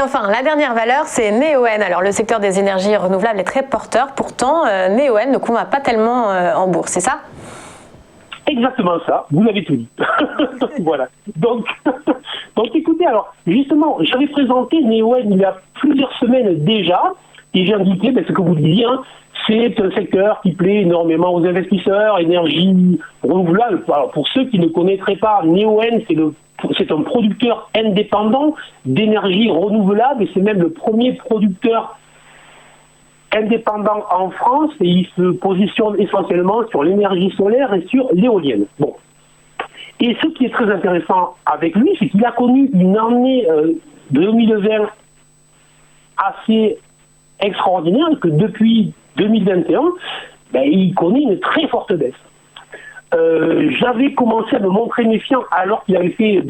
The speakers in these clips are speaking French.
enfin, la dernière valeur, c'est Neoen. Alors, le secteur des énergies renouvelables est très porteur. Pourtant, Neoen ne convainc pas tellement en bourse, c'est ça? Exactement ça, vous l'avez tout dit. Voilà. Donc, écoutez, alors, justement, j'avais présenté Neoen il y a plusieurs semaines déjà, et j'ai indiqué ce que vous disiez, hein, c'est un secteur qui plaît énormément aux investisseurs, énergie renouvelable. Alors, pour ceux qui ne connaîtraient pas, Neoen, c'est un producteur indépendant d'énergie renouvelable, et c'est même le premier producteur indépendant en France, et il se positionne essentiellement sur l'énergie solaire et sur l'éolienne. Bon. Et ce qui est très intéressant avec lui, c'est qu'il a connu une année 2020 assez extraordinaire, que depuis 2021, il connaît une très forte baisse. J'avais commencé à me montrer méfiant alors qu'il avait fait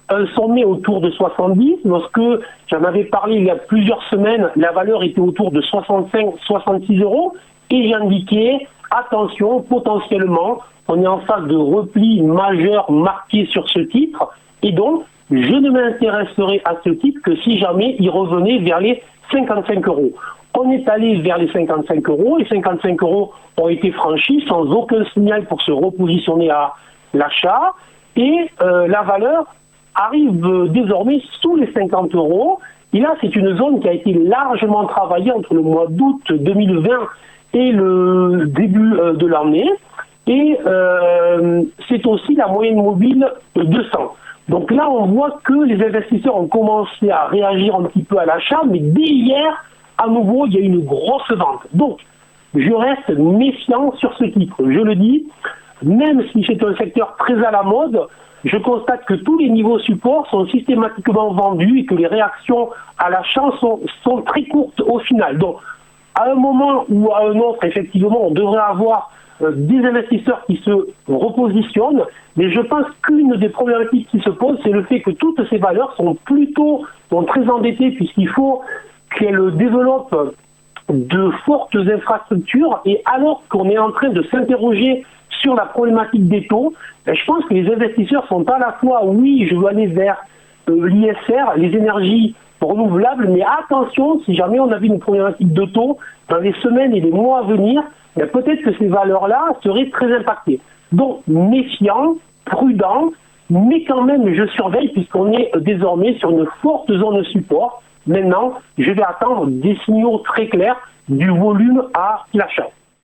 un sommet autour de 70. Lorsque j'en avais parlé il y a plusieurs semaines, la valeur était autour de 65-66 euros. Et j'indiquais, attention, potentiellement, on est en phase de repli majeur marqué sur ce titre. Et donc, je ne m'intéresserai à ce titre que si jamais il revenait vers les 55 euros. On est allé vers les 55 euros, et 55 euros ont été franchis sans aucun signal pour se repositionner à l'achat, et la valeur arrive désormais sous les 50 euros. Et là, c'est une zone qui a été largement travaillée entre le mois d'août 2020 et le début de l'année, et c'est aussi la moyenne mobile de 200. Donc là, on voit que les investisseurs ont commencé à réagir un petit peu à l'achat, mais dès hier, à nouveau, il y a une grosse vente. Donc, je reste méfiant sur ce titre. Je le dis, même si c'est un secteur très à la mode, je constate que tous les niveaux supports sont systématiquement vendus et que les réactions à l'achat sont très courtes au final. Donc, à un moment ou à un autre, effectivement, on devrait avoir des investisseurs qui se repositionnent, mais je pense qu'une des problématiques qui se pose, c'est le fait que toutes ces valeurs sont très endettées, puisqu'il faut qu'elles développent de fortes infrastructures, et alors qu'on est en train de s'interroger sur la problématique des taux, je pense que les investisseurs sont à la fois, oui, je veux aller vers l'ISR, les énergies renouvelables, mais attention, si jamais on avait une problématique de taux, dans les semaines et les mois à venir, peut-être que ces valeurs-là seraient très impactées. Donc, méfiant, prudent, mais quand même, je surveille, puisqu'on est désormais sur une forte zone de support. Maintenant, je vais attendre des signaux très clairs du volume à l'achat.